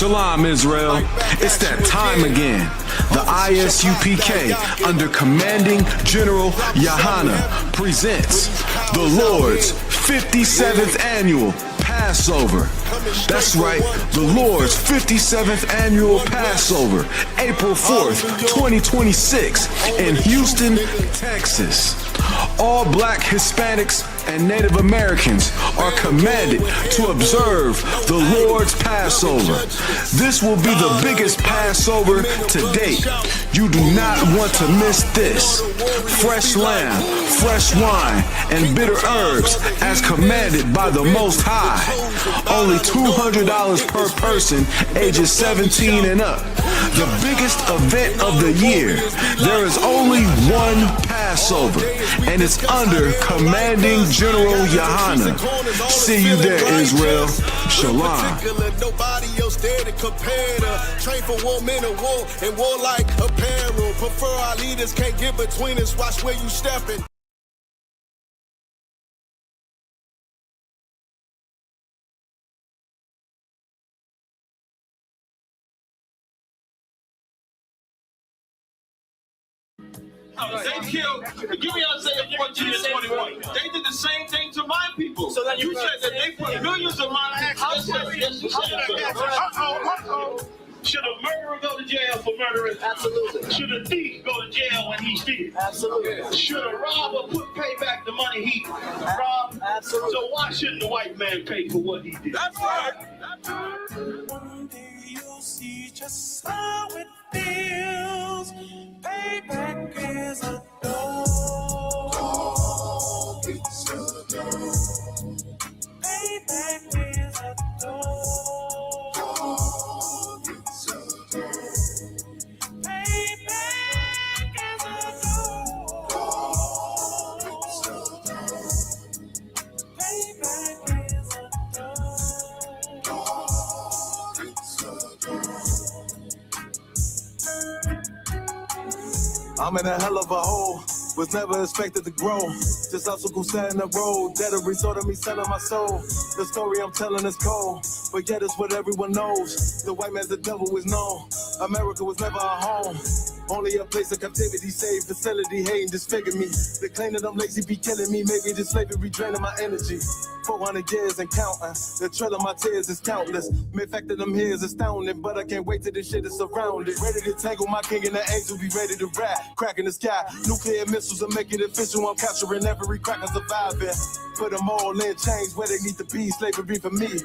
Shalom, Israel. It's that time again. The ISUPK, under Commanding General Yahana, presents the Lord's 57th Annual Passover. That's right, the Lord's 57th Annual Passover, April 4th, 2026, in Houston, Texas. All Black, Hispanics, and Native Americans are commanded to observe the Lord's Passover. This will be the biggest Passover to date. You do not want to miss this. Fresh lamb, fresh wine, and bitter herbs as commanded by the Most High. Only $200 per person ages 17 and up. The biggest event of the year. There is only one Passover, and it's under Commanding General Yahana. See you there, Israel. Shalom. Nobody else there to compare to. Train for war, men of war, and war like apparel. Prefer our leaders, can't get between us. Watch where you stepping. They killed, give me Isaiah 14 and 21. They did the same thing to my people. So then you said that they put millions of my actions. Yes, you said. Should a murderer go to jail for murdering? Absolutely. Should a thief go to jail when he steals? Absolutely. Should a robber pay back the money he robbed? Absolutely. So why shouldn't the white man pay for what he did? That's right. One day you'll see just how it feels. Payback is a dog. It's a dog. Payback is a dog. It's a dog. Payback is a dog. It's a dog. Payback is a dog. It's a dog. I'm in a hell of a hole, was never expected to grow. Just obstacle set in the road, that a result of me selling my soul. The story I'm telling is cold, but yet it's what everyone knows. The white man's the devil is known. America was never our home. Only a place of captivity, safe facility, hating, disfigure me. They claim that I'm lazy, be killing me. Maybe this slavery draining my energy. 400 years and counting. The trail of my tears is countless. The fact that I'm here is astounding, but I can't wait till this shit is surrounded. Ready to tangle my king and the angel, be ready to rap. Crack in the sky, nuclear missiles will make it official. I'm capturing every cracker surviving. Put them all in chains where they need to be. Slavery for me.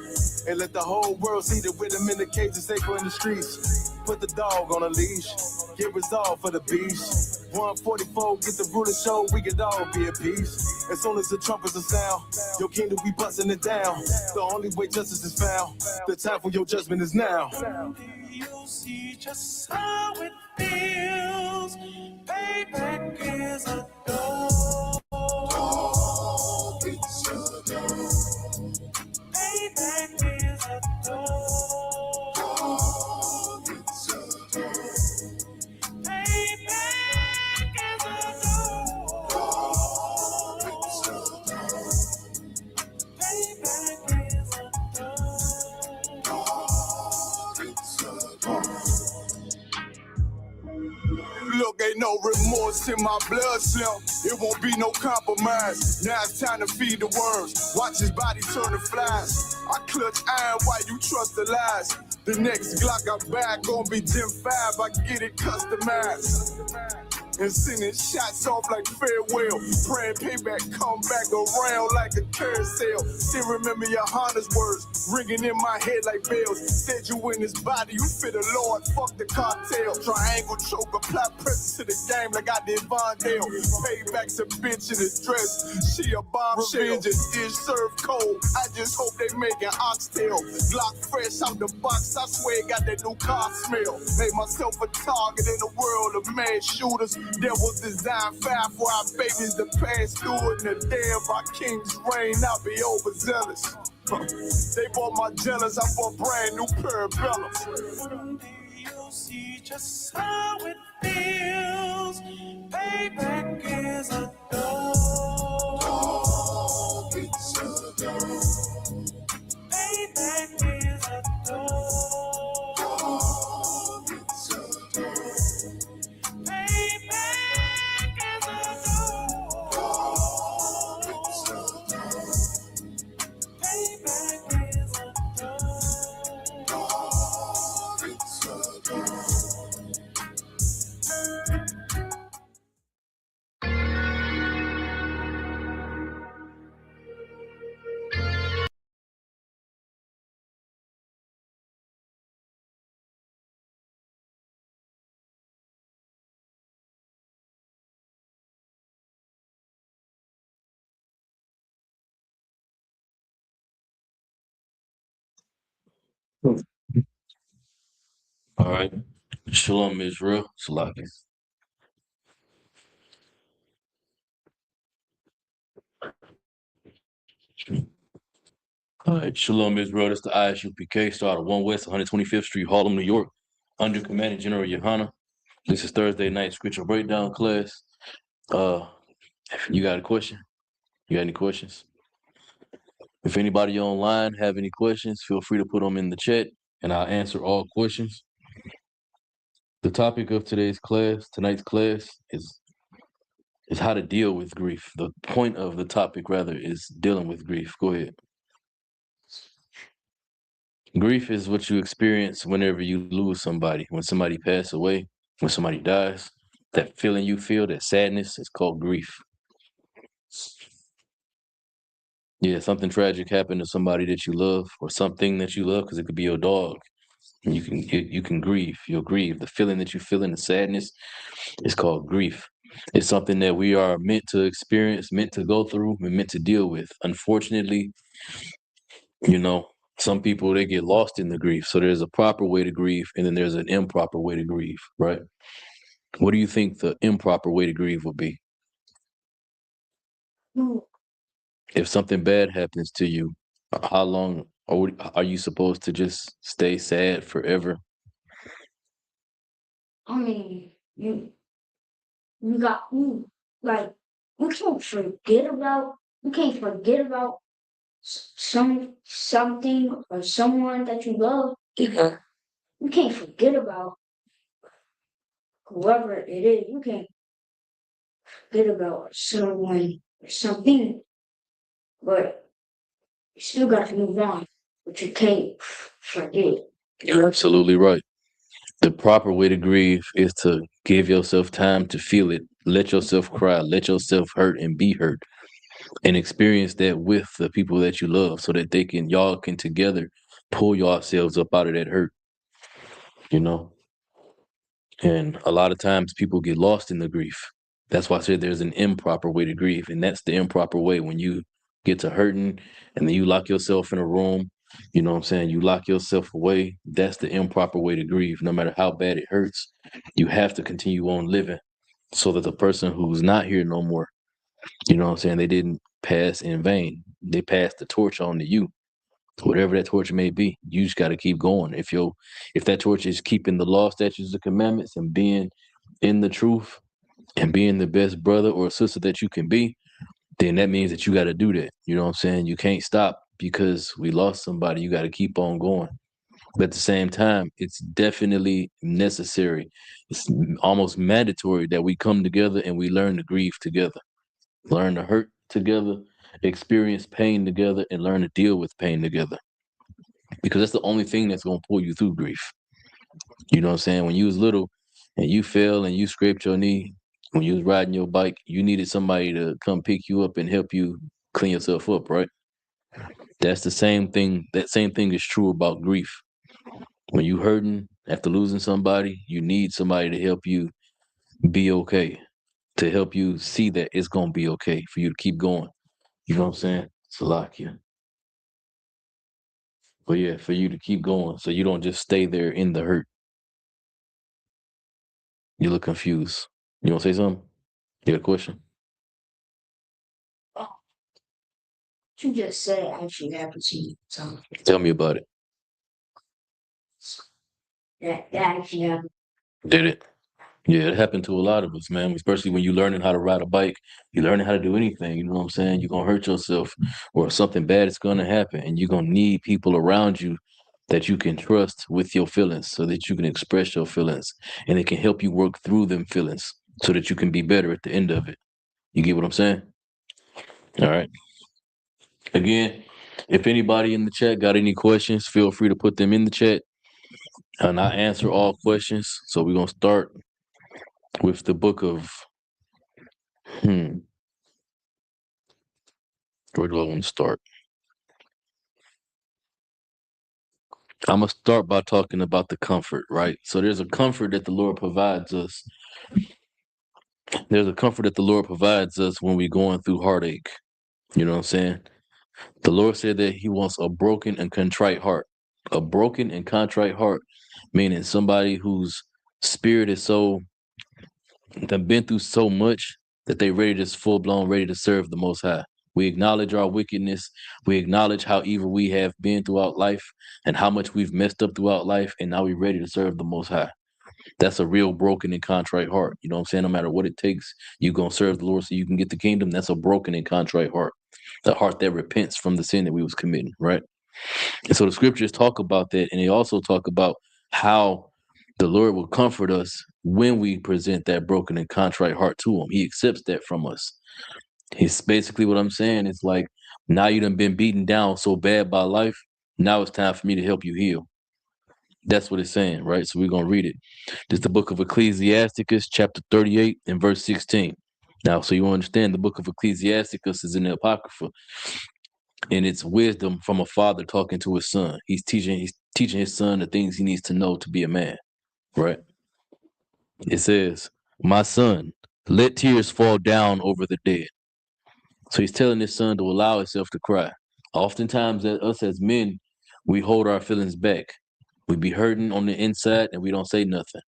And let the whole world see that with them in the cages, safer in the streets. Put the dog on a leash. Get resolved for the beast. 144, get the ruler show, we could all be at peace. As soon as the trumpets are sound, your kingdom we busting it down. The only way justice is found, the time for your judgment is now. You'll see just how it feels. Payback is a dog. It's a dog. Payback is a dog. It's a dog. Payback is a dog. It's a dog. Payback is a dog. It's a dog. Look, ain't no remorse in my blood slim. It won't be no compromise. Now it's time to feed the worms. Watch his body turn to flies. I clutch iron while you trust the lies. The next Glock I buy gon' be Gen 5. I get it customized. And sending shots off like farewell. Praying payback come back around like a carousel. Still remember your Honda's words ringing in my head like bells. Said you in his body, you fit the Lord, fuck the cartel. Triangle choke, apply pressure to the game like I did Vondale. Payback's a bitch in a dress, she a bombshell. Revenge is dish served cold, I just hope they make an oxtail. Glock fresh out the box, I swear it got that new car smell. Made myself a target in the world of mad shooters. There was designed fire for our babies to pass through in the day of our king's reign. I'll be overzealous. They bought my jealous, I bought brand new parabellums. One day you'll see just how it feels. Payback is a dog. It's a dog. Payback is a dog. All right. Shalom, Israel. Salaki. All right. Shalom, Israel. That's the ISUPK. Started 1 West 125th Street, Harlem, New York. Under Commanding General Yohana. This is Thursday night scripture breakdown class. If you got a question? You got any questions? If anybody online have any questions, feel free to put them in the chat, and I'll answer all questions. The topic of tonight's class, is how to deal with grief. The point of the topic, rather, is dealing with grief. Go ahead. Grief is what you experience whenever you lose somebody. When somebody passes away, when somebody dies, that feeling you feel, that sadness, is called grief. Yeah, something tragic happened to somebody that you love, or something that you love, because it could be your dog. And you can grieve. You'll grieve. The feeling that you feel in the sadness is called grief. It's something that we are meant to experience, meant to go through, and meant to deal with. Unfortunately, some people, they get lost in the grief. So there's a proper way to grieve, and then there's an improper way to grieve, right? What do you think the improper way to grieve would be? If something bad happens to you, how long are you supposed to just stay sad forever? I mean, you got like you can't forget about something or someone that you love. You can't forget about whoever it is. You can't forget about someone or something, but you still got to move on. But you can't forget. You're absolutely right. The proper way to grieve is to give yourself time to feel it. Let yourself cry, let yourself hurt and be hurt, and experience that with the people that you love, so that y'all can together pull yourselves up out of that hurt, And a lot of times people get lost in the grief. That's why I said there's an improper way to grieve, and that's the improper way when you get to hurting and then you lock yourself in a room. You know what I'm saying? You lock yourself away. That's the improper way to grieve. No matter how bad it hurts, you have to continue on living so that the person who's not here no more, you know what I'm saying, they didn't pass in vain. They passed the torch on to you. Whatever that torch may be, you just got to keep going. If that torch is keeping the law, statutes, and commandments, and being in the truth, and being the best brother or sister that you can be, then that means that you got to do that. You know what I'm saying? You can't stop because we lost somebody. You got to keep on going. But at the same time, it's definitely necessary. It's almost mandatory that we come together and we learn to grieve together, learn to hurt together, experience pain together, and learn to deal with pain together. Because that's the only thing that's going to pull you through grief. You know what I'm saying? When you was little and you fell and you scraped your knee, when you was riding your bike, you needed somebody to come pick you up and help you clean yourself up, right? That's the same thing. That same thing is true about grief. When you hurting after losing somebody, you need somebody to help you be okay, to help you see that it's going to be okay, for you to keep going. You know what I'm saying? Salakia. But yeah, for you to keep going so you don't just stay there in the hurt. You look confused. You want to say something? You got a question? What you just said actually happened to you. So Tell me about it. that actually happened. Did it? Yeah, it happened to a lot of us, man. Especially when you're learning how to ride a bike, you're learning how to do anything. You know what I'm saying? You're gonna hurt yourself, or something bad is gonna happen, and you're gonna need people around you that you can trust with your feelings, so that you can express your feelings, and it can help you work through them feelings, so that you can be better at the end of it. You get what I'm saying? All right. Again, if anybody in the chat got any questions, feel free to put them in the chat, and I answer all questions. So we're gonna start with the book of where do I want to start? I'm going to start by talking about the comfort, right? So there's a comfort that the Lord provides us. There's a comfort that the Lord provides us when we're going through heartache. You know what I'm saying? The Lord said that he wants a broken and contrite heart. A broken and contrite heart, meaning somebody whose spirit is so, they've been through so much that they ready to full blown ready to serve the Most High. We acknowledge our wickedness. We acknowledge how evil we have been throughout life and how much we've messed up throughout life. And now we're ready to serve the Most High. That's a real broken and contrite heart. You know what I'm saying? No matter what it takes, you're going to serve the Lord so you can get the kingdom. That's a broken and contrite heart. The heart that repents from the sin that we was committing, right? And so the scriptures talk about that. And they also talk about how the Lord will comfort us when we present that broken and contrite heart to him. He accepts that from us. It's basically what I'm saying. It's like, now you done been beaten down so bad by life. Now it's time for me to help you heal. That's what it's saying, right? So we're going to read it. This is the book of Ecclesiasticus, chapter 38 and verse 16. Now, so you understand the book of Ecclesiasticus is in the Apocrypha, and it's wisdom from a father talking to his son. He's teaching his son the things he needs to know to be a man, right? It says, "My son, let tears fall down over the dead." So he's telling his son to allow himself to cry. Oftentimes, us as men, we hold our feelings back. We be hurting on the inside and we don't say nothing.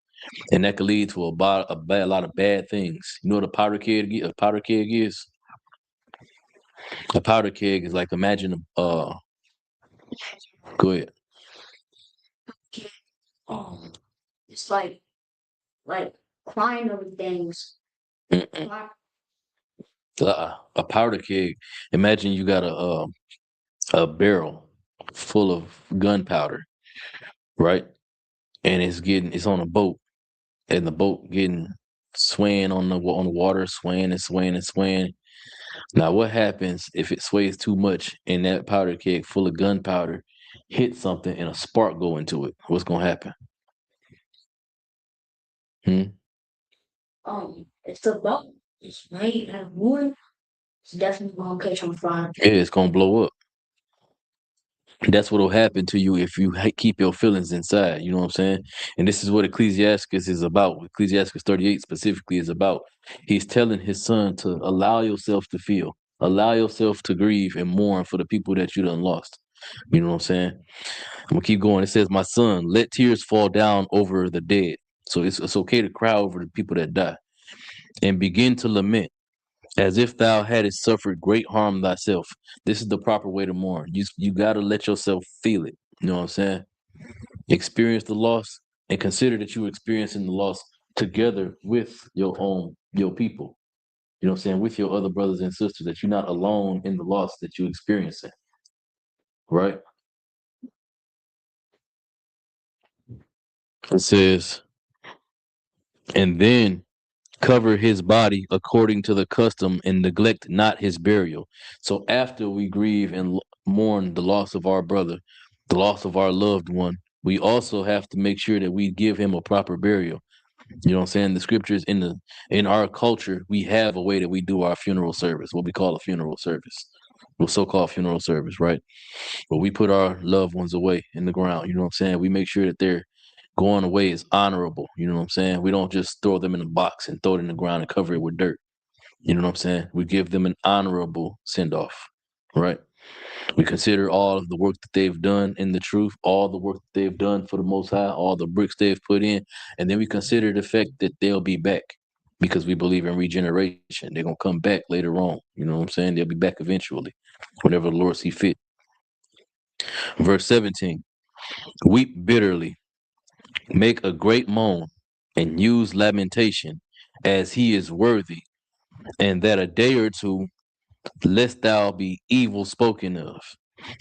And that could lead to a lot of bad things. You know what a powder keg is? A powder keg is like, imagine go ahead. It's like crying over things. A powder keg. Imagine you got a barrel full of gunpowder, right? And it's on a boat, and the boat getting swaying on the water, swaying and swaying and swaying. Now, what happens if it sways too much and that powder keg full of gunpowder hits something and a spark go into it? What's gonna happen? It's a boat. It's made out of wood. It's definitely gonna catch on fire. Yeah, it's gonna blow up. That's what'll happen to you if you keep your feelings inside. You know what I'm saying? And this is what Ecclesiasticus is about. Ecclesiasticus 38 specifically is about. He's telling his son to allow yourself to feel, allow yourself to grieve and mourn for the people that you done lost. You know what I'm saying? I'm gonna keep going. It says, "My son, let tears fall down over the dead." So it's okay to cry over the people that die, and begin to lament as if thou hadst suffered great harm thyself. This is the proper way to mourn. You gotta let yourself feel it. You know what I'm saying? Experience the loss and consider that you're experiencing the loss together with your people. You know what I'm saying? With your other brothers and sisters, that you're not alone in the loss that you're experiencing. Right? It says, "And then cover his body according to the custom and neglect not his burial." So after we grieve and mourn the loss of our brother, the loss of our loved one, we also have to make sure that we give him a proper burial. You know what I'm saying? The scriptures in our culture, we have a way that we do our funeral service, what we call a funeral service. Well, so-called funeral service, right? But we put our loved ones away in the ground. You know what I'm saying? We make sure that they're going away is honorable. You know what I'm saying? We don't just throw them in a box and throw it in the ground and cover it with dirt. You know what I'm saying? We give them an honorable send-off, right? We consider all of the work that they've done in the truth, all the work that they've done for the Most High, all the bricks they've put in, and then we consider the fact that they'll be back because we believe in regeneration. They're going to come back later on. You know what I'm saying? They'll be back eventually, whenever the Lord see fit. Verse 17, "Weep bitterly, make a great moan, and use lamentation, as he is worthy, and that a day or two, lest thou be evil spoken of."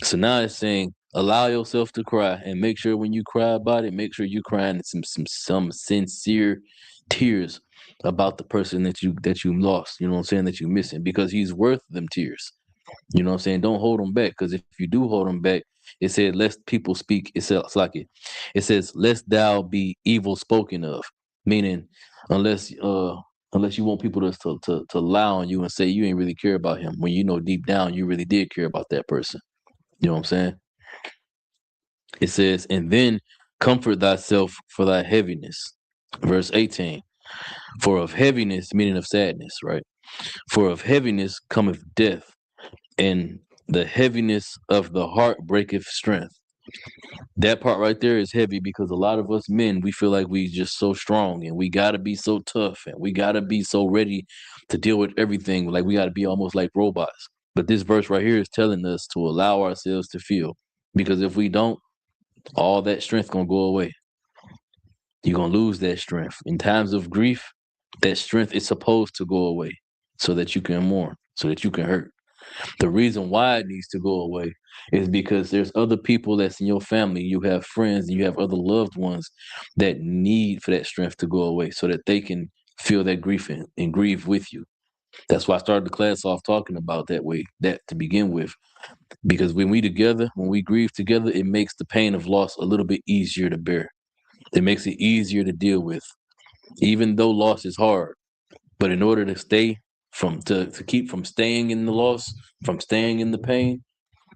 So now it's saying, allow yourself to cry, and make sure when you cry about it, make sure you're crying some sincere tears about the person that you lost. You know what I'm saying? That you're missing, because he's worth them tears. You know what I'm saying? Don't hold them back, because if you do hold them back, it said, lest people speak. It says, lest thou be evil spoken of, meaning unless you want people to lie on you and say you ain't really care about him, when you know deep down you really did care about that person. You know what I'm saying? It says, "And then comfort thyself for thy heaviness." Verse 18, "For of heaviness," meaning of sadness, right? "For of heaviness cometh death, and the heaviness of the heart breaketh strength." That part right there is heavy because a lot of us men, we feel like we just so strong and we gotta be so tough and we gotta be so ready to deal with everything. Like we gotta be almost like robots. But this verse right here is telling us to allow ourselves to feel. Because if we don't, all that strength gonna go away. You're gonna lose that strength. In times of grief, that strength is supposed to go away so that you can mourn, so that you can hurt. The reason why it needs to go away is because there's other people that's in your family, you have friends, and you have other loved ones that need for that strength to go away so that they can feel that grief and grieve with you. That's why I started the class off talking about that way, that to begin with. Because when we together, when we grieve together, it makes the pain of loss a little bit easier to bear. It makes it easier to deal with, even though loss is hard. But in order to stay to keep from staying in the loss, from staying in the pain,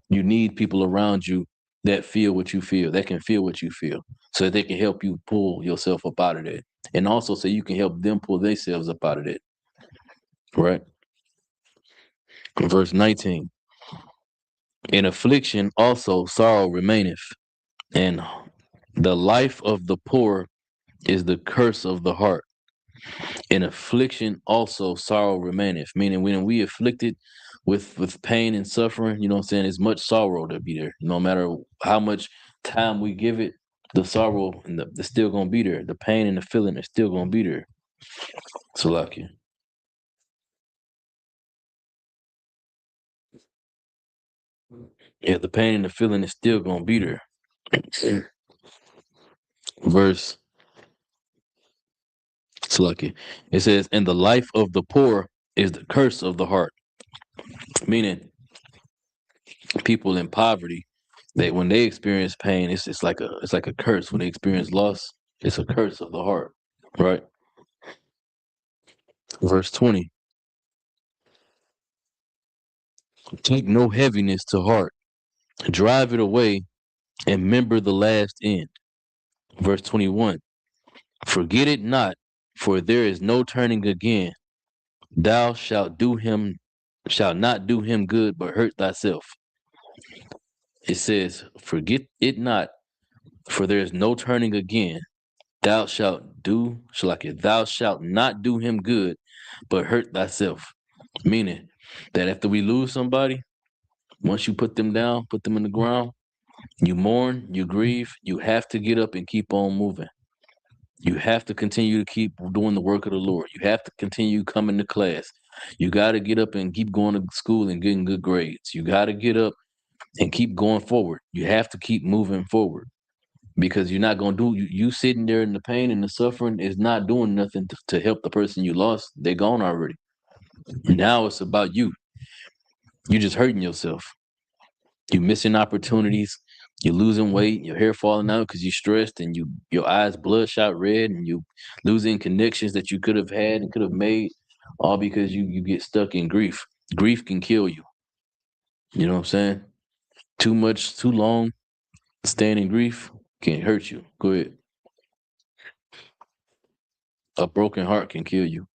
you need people around you that feel what you feel, that can feel what you feel, so that they can help you pull yourself up out of that. And also so you can help them pull themselves up out of that. Right? Verse 19. In affliction also sorrow remaineth, and the life of the poor is the curse of the heart. In affliction also sorrow remaineth, meaning when we afflicted with pain and suffering, you know what I'm saying, there's much sorrow to be there. No matter how much time we give it, the sorrow and the still gonna be there. The pain and the feeling is still gonna be there. So lucky. Yeah, the pain and the feeling is still gonna be there. Verse it's lucky. It says, and the life of the poor is the curse of the heart. Meaning people in poverty, they when they experience pain, it's like a curse. When they experience loss, it's a curse of the heart. Right? Verse 20. Take no heaviness to heart. Drive it away and remember the last end. Verse 21. Forget it not, for there is no turning again. Thou shalt not do him good, but hurt thyself. It says, forget it not, for there is no turning again. Thou shalt not do him good, but hurt thyself. Meaning that after we lose somebody, once you put them down, put them in the ground, you mourn, you grieve, you have to get up and keep on moving. You have to continue to keep doing the work of the Lord. You have to continue coming to class. You got to get up and keep going to school and getting good grades. You got to get up and keep going forward. You have to keep moving forward because you're not going to you sitting there in the pain and the suffering is not doing nothing to help the person you lost. They're gone already. Now it's about you. You're just hurting yourself. You're missing opportunities. You're losing weight. Your hair falling out because you're stressed, and your eyes bloodshot red, and you losing connections that you could have had and could have made, all because you get stuck in grief. Grief can kill you. You know what I'm saying? Too much, too long, staying in grief can hurt you. Go ahead. A broken heart can kill you.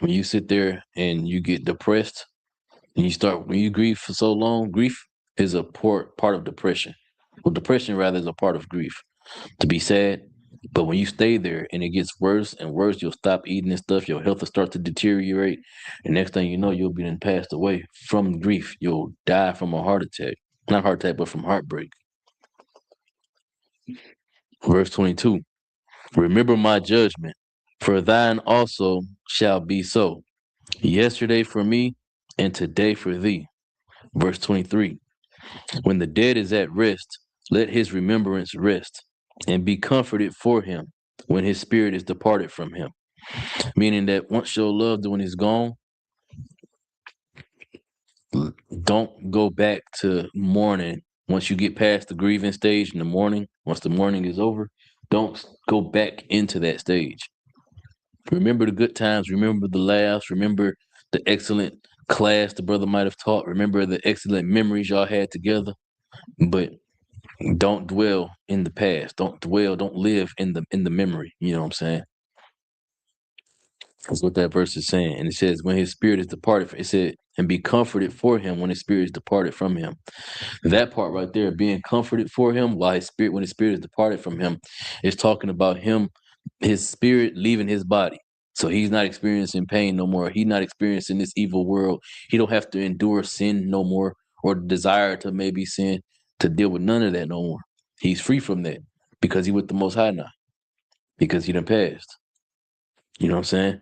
When you sit there and you get depressed, and when you grieve for so long, grief is a part of depression. Well, depression rather is a part of grief. To be sad, but when you stay there and it gets worse and worse, you'll stop eating and stuff. Your health will start to deteriorate, and next thing you know, you'll be then passed away from grief. You'll die from a heart attack, not heart attack, but from heartbreak. Verse 22. Remember my judgment, for thine also shall be so. Yesterday for me, and today for thee. Verse 23. When the dead is at rest, let his remembrance rest, and be comforted for him when his spirit is departed from him. Meaning that once your loved one is gone, don't go back to mourning. Once you get past the grieving stage in the morning, once the mourning is over, don't go back into that stage. Remember the good times, remember the laughs, remember the excellent class the brother might have taught, remember the excellent memories y'all had together, but don't dwell in the past. Don't live in the memory. You know what I'm saying? That's what that verse is saying. And it says, when his spirit is departed, it said, and be comforted for him when his spirit is departed from him. That part right there, being comforted for him while his spirit, when his spirit is departed from him, is talking about him, his spirit leaving his body. So he's not experiencing pain no more. He's not experiencing this evil world. He don't have to endure sin no more, or desire to maybe sin, to deal with none of that no more. He's free from that because he with the Most High now, because he done passed. You know what I'm saying?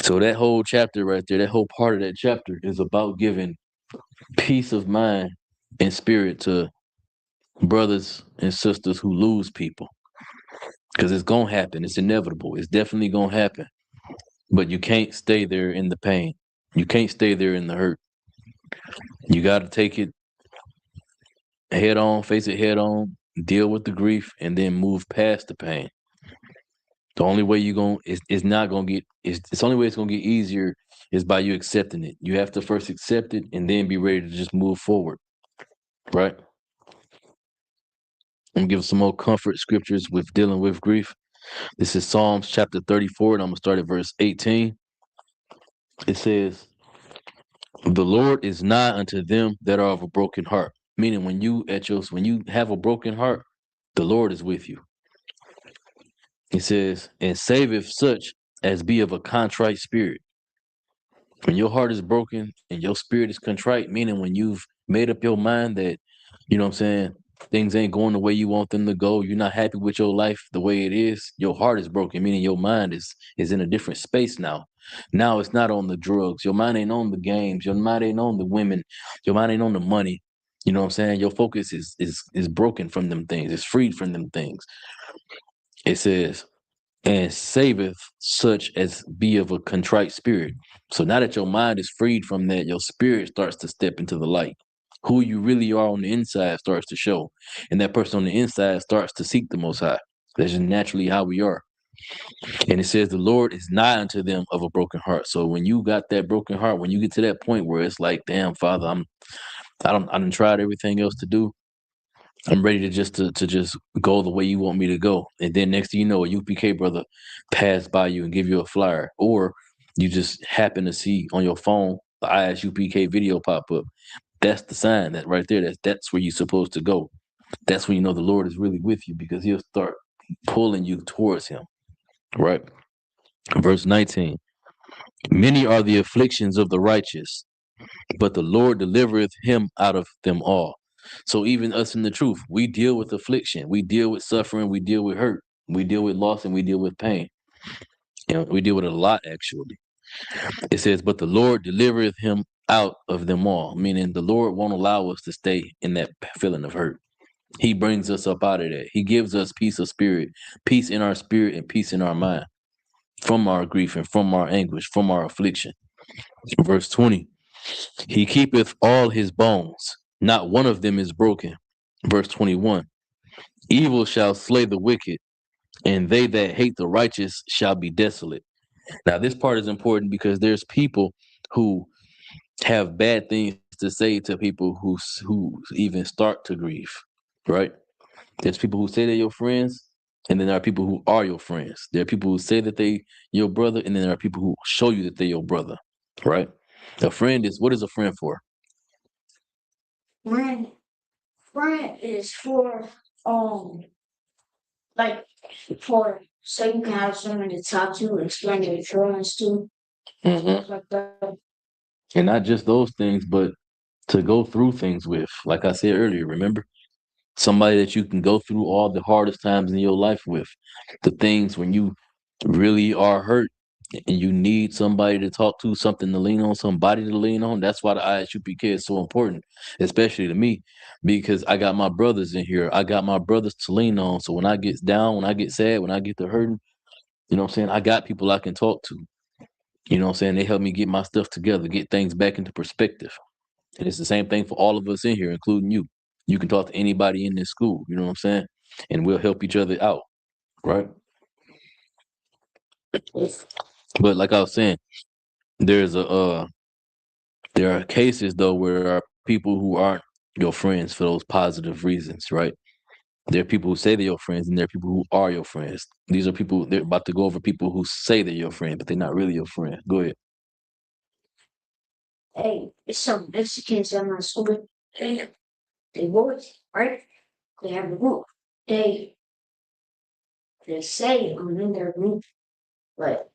So that whole chapter right there, that whole part of that chapter is about giving peace of mind and spirit to brothers and sisters who lose people. Because it's going to happen. It's inevitable. It's definitely going to happen. But you can't stay there in the pain. You can't stay there in the hurt. You got to take it head on, face it head on, deal with the grief, and then move past the pain. The only way you're going to, it's not going to get, it's the only way it's going to get easier is by you accepting it. You have to first accept it and then be ready to just move forward. Right? I'm going to give some more comfort scriptures with dealing with grief. This is Psalms chapter 34, and I'm going to start at verse 18. It says, the Lord is nigh unto them that are of a broken heart. Meaning when you have a broken heart, the Lord is with you. It says, and saveth such as be of a contrite spirit. When your heart is broken and your spirit is contrite, meaning when you've made up your mind that, you know what I'm saying, things ain't going the way you want them to go, you're not happy with your life the way it is, your heart is broken, meaning your mind is in a different space now. Now it's not on the drugs. Your mind ain't on the games. Your mind ain't on the women. Your mind ain't on the money. You know what I'm saying? Your focus is broken from them things. It's freed from them things. It says, and saveth such as be of a contrite spirit. So now that your mind is freed from that, your spirit starts to step into the light. Who you really are on the inside starts to show. And that person on the inside starts to seek the Most High. That's just naturally how we are. And it says the Lord is nigh unto them of a broken heart. So when you got that broken heart, when you get to that point where it's like, damn, Father, I done tried everything else to do. I'm ready to just go the way you want me to go. And then next thing you know, a UPK brother pass by you and give you a flyer. Or you just happen to see on your phone the ISUPK video pop up. That's the sign that right there, that's where you're supposed to go. That's when you know the Lord is really with you, because he'll start pulling you towards him. Right? Verse 19. Many are the afflictions of the righteous, but the Lord delivereth him out of them all. So even us in the truth, we deal with affliction, we deal with suffering, we deal with hurt, we deal with loss, and we deal with pain. We deal with it a lot, actually. It says, but the Lord delivereth him out of them all, meaning the Lord won't allow us to stay in that feeling of hurt. He brings us up out of that. He gives us peace of spirit, peace in our spirit and peace in our mind from our grief and from our anguish, from our affliction. Verse 20, he keepeth all his bones, not one of them is broken. Verse 21, evil shall slay the wicked, and they that hate the righteous shall be desolate. Now, this part is important because there's people who have bad things to say to people who even start to grieve, right? There's people who say they're your friends, and then there are people who are your friends. There are people who say that they your brother, and then there are people who show you that they're your brother, right? A friend is, what is a friend for? Friend is for like for so you can have someone to talk to, explain your feelings to, stuff like that. And not just those things, but to go through things with. Like I said earlier, remember? Somebody that you can go through all the hardest times in your life with. The things when you really are hurt and you need somebody to talk to, something to lean on, somebody to lean on. That's why the ISUPK is so important, especially to me, because I got my brothers in here. I got my brothers to lean on. So when I get down, when I get sad, when I get to hurting, you know what I'm saying? I got people I can talk to. You know what I'm saying? They help me get my stuff together, get things back into perspective. And it's the same thing for all of us in here, including you. You can talk to anybody in this school, you know what I'm saying? And we'll help each other out, right? But like I was saying, there are cases though where there are people who aren't your friends for those positive reasons, right? There are people who say they're your friends, and there are people who are your friends. These are people, they're about to go over people who say they're your friend, but they're not really your friend. Go ahead. Hey, it's some Mexicans at my school. They boys, right? They have a group. They they say I'm in their group, but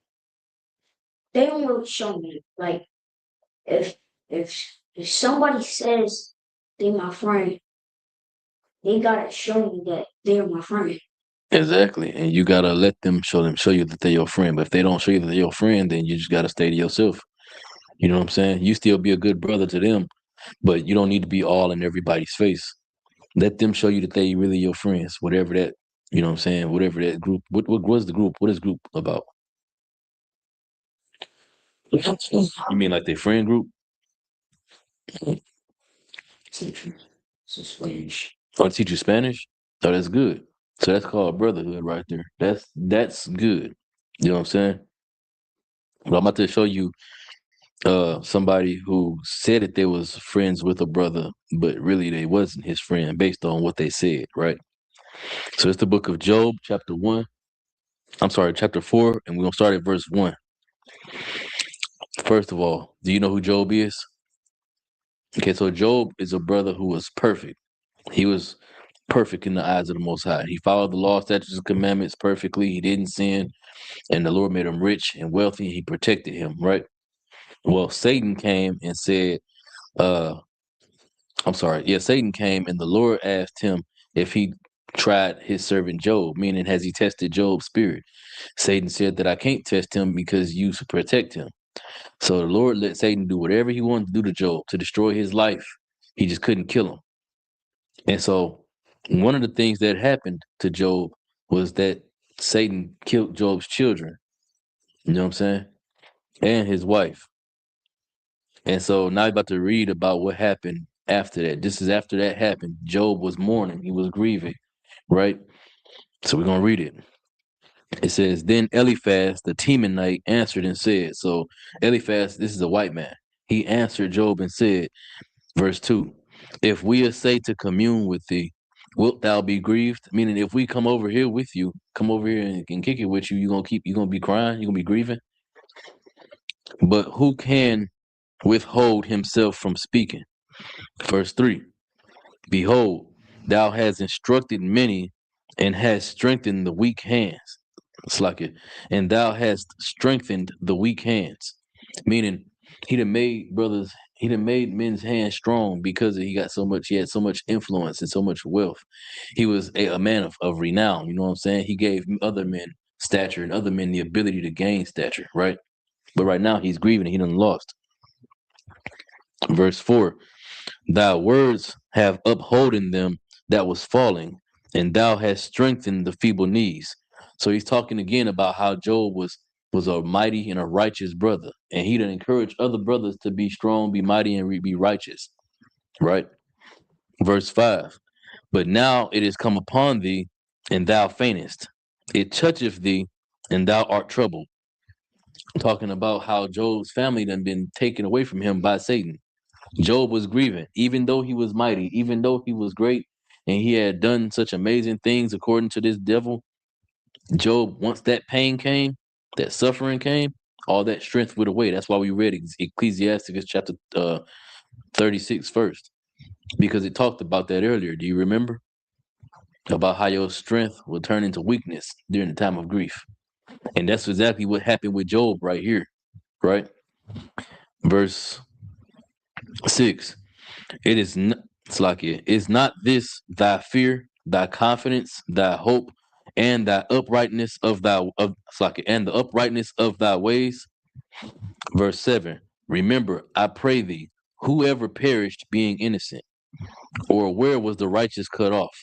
they don't really show me. Like if if if somebody says they my friend, they gotta show me that they're my friend. Exactly. And you gotta let them show you that they're your friend. But if they don't show you that they're your friend, then you just gotta stay to yourself. You know what I'm saying? You still be a good brother to them, but you don't need to be all in everybody's face. Let them show you that they really your friends, whatever that, you know what I'm saying, whatever that group, what was the group? What is group about? You mean like their friend group? Suspicious. Or teach you Spanish? Oh, that's good. So that's called brotherhood right there. That's good. You know what I'm saying? But I'm about to show you somebody who said that they was friends with a brother, but really they wasn't his friend based on what they said, right? So it's the book of Job, chapter 1. I'm sorry, chapter 4, and we're gonna start at verse 1. First of all, do you know who Job is? Okay, so Job is a brother who was perfect. He was perfect in the eyes of the Most High. He followed the law, statutes, and commandments perfectly. He didn't sin, and the Lord made him rich and wealthy. He protected him, right? Well, Satan came and said, uh, I'm sorry. Yeah, Satan came and the Lord asked him if he tried his servant Job, meaning has he tested Job's spirit? Satan said that I can't test him because you protect him. So the Lord let Satan do whatever he wanted to do to Job to destroy his life. He just couldn't kill him. And so one of the things that happened to Job was that Satan killed Job's children. You know what I'm saying? And his wife. And so now you're about to read about what happened after that. This is after that happened. Job was mourning. He was grieving, right? So we're going to read it. It says, Then Eliphaz the Temanite answered and said, so Eliphaz, this is a white man. He answered Job and said, verse 2, if we essay to commune with thee, wilt thou be grieved? Meaning if we come over here with you, come over here and kick it with you, you're going to be crying, you're going to be grieving. But who can withhold himself from speaking? Verse 3, behold, thou hast instructed many and hast strengthened the weak hands. It's like it. And thou hast strengthened the weak hands. Meaning he done made brothers, he done made men's hands strong because he had so much influence and so much wealth. He was a man of renown, you know what I'm saying? He gave other men stature and other men the ability to gain stature, right? But right now he's grieving, he done lost. Verse 4, thy words have upholden them that was falling, and thou hast strengthened the feeble knees. So he's talking again about how Job was a mighty and a righteous brother, and he done encourage other brothers to be strong, be mighty, and be righteous. Right? Verse 5. But now it is come upon thee, and thou faintest. It toucheth thee, and thou art troubled. Talking about how Job's family done been taken away from him by Satan. Job was grieving, even though he was mighty, even though he was great, and he had done such amazing things according to this devil. Job, once that pain came, that suffering came, all that strength went away. That's why we read Ecclesiastes chapter 36 first, because it talked about that earlier. Do you remember? About how your strength will turn into weakness during the time of grief. And that's exactly what happened with Job right here, right? Verse 6. It is it's like it is not this thy fear, thy confidence, thy hope, and thy uprightness of thy it's like it, and the uprightness of thy ways. Verse 7. Remember, I pray thee, whoever perished being innocent, or where was the righteous cut off?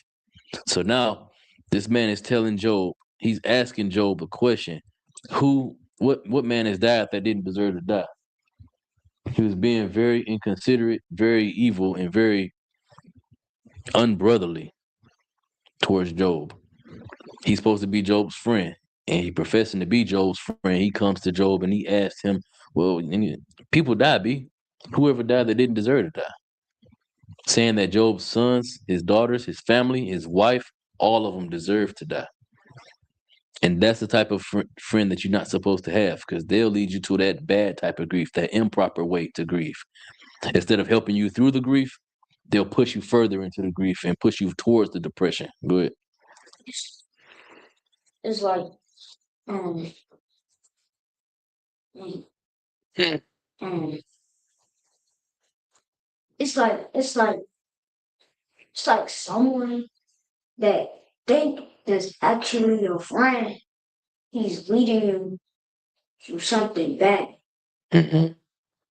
So now this man is telling Job, he's asking Job a question. What man has died that didn't deserve to die? He was being very inconsiderate, very evil, and very unbrotherly towards Job. He's supposed to be Job's friend, and he professing to be Job's friend. He comes to Job and he asks him, well, people die, B. Whoever died that didn't deserve to die. Saying that Job's sons, his daughters, his family, his wife, all of them deserve to die. And that's the type of friend that you're not supposed to have, because they'll lead you to that bad type of grief, that improper way to grieve. Instead of helping you through the grief, they'll push you further into the grief and push you towards the depression. Go ahead. It's like um mm, um it's like someone that think that's actually your friend. He's leading you through something bad, Mm-hmm.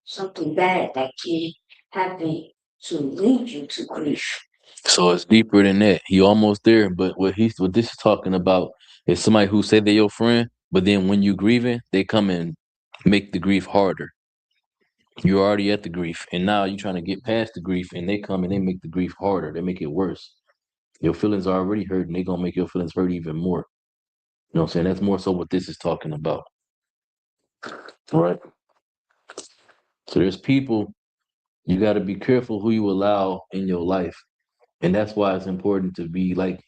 something bad that can happen to lead you to grief. So it's deeper than that. He almost there, but what this is talking about is somebody who say they're your friend, but then when you grieving, they come and make the grief harder. You're already at the grief, and now you're trying to get past the grief, and they come and they make the grief harder. They make it worse. Your feelings are already hurt, and they're gonna make your feelings hurt even more. You know what I'm saying? That's more so what this is talking about. Right. So there's people, you gotta be careful who you allow in your life. And that's why it's important to be like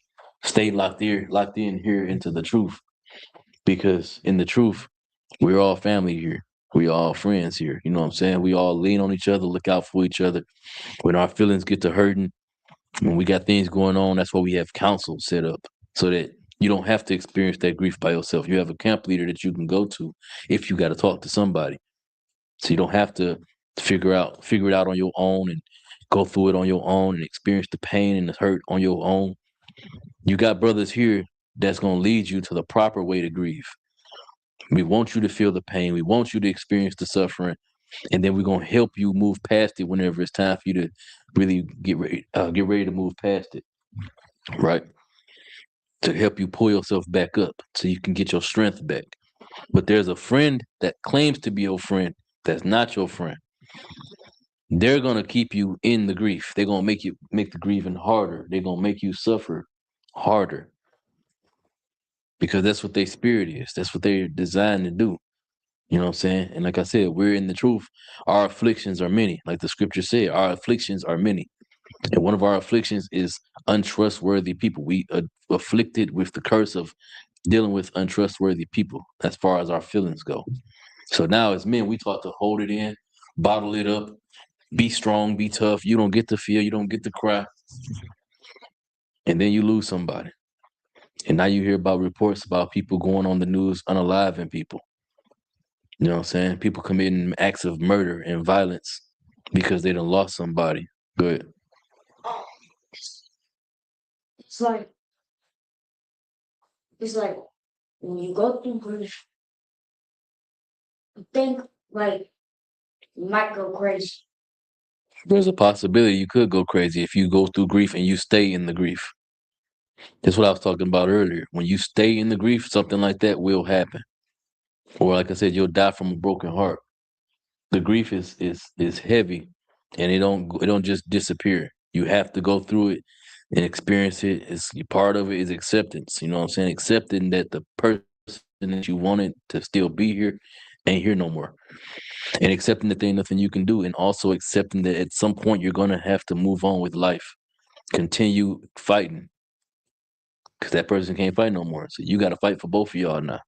stay locked in here into the truth. Because in the truth, we're all family here. We all friends here. You know what I'm saying? We all lean on each other, look out for each other. When our feelings get to hurting, when we got things going on, that's why we have counsel set up so that you don't have to experience that grief by yourself. You have a camp leader that you can go to if you got to talk to somebody. So you don't have to figure it out on your own and go through it on your own and experience the pain and the hurt on your own. You got brothers here that's going to lead you to the proper way to grieve. We want you to feel the pain. We want you to experience the suffering, and then we're going to help you move past it whenever it's time for you to really get ready to move past it, right? To help you pull yourself back up so you can get your strength back. But there's a friend that claims to be your friend that's not your friend. They're gonna keep you in the grief. They're gonna make the grieving harder. They're gonna make you suffer harder because that's what their spirit is. That's what they're designed to do. You know what I'm saying? And like I said, we're in the truth. Our afflictions are many. Like the scripture said, our afflictions are many. And one of our afflictions is untrustworthy people. We afflicted with the curse of dealing with untrustworthy people as far as our feelings go. So now as men, we taught to hold it in, bottle it up, be strong, be tough. You don't get to feel, you don't get to cry. And then you lose somebody. And now you hear about reports about people going on the news unaliving people. You know what I'm saying? People committing acts of murder and violence because they done lost somebody. Good. It's like it's like when you go through grief, you think like you might go crazy. There's a possibility you could go crazy if you go through grief and you stay in the grief. That's what I was talking about earlier. When you stay in the grief, something like that will happen. Or like I said, you'll die from a broken heart. The grief is heavy, and it don't just disappear. You have to go through it and experience it. It's part of it is acceptance. You know what I'm saying? Accepting that the person that you wanted to still be here ain't here no more, and accepting that there ain't nothing you can do, and also accepting that at some point you're gonna have to move on with life, continue fighting, because that person can't fight no more. So you got to fight for both of y'all now.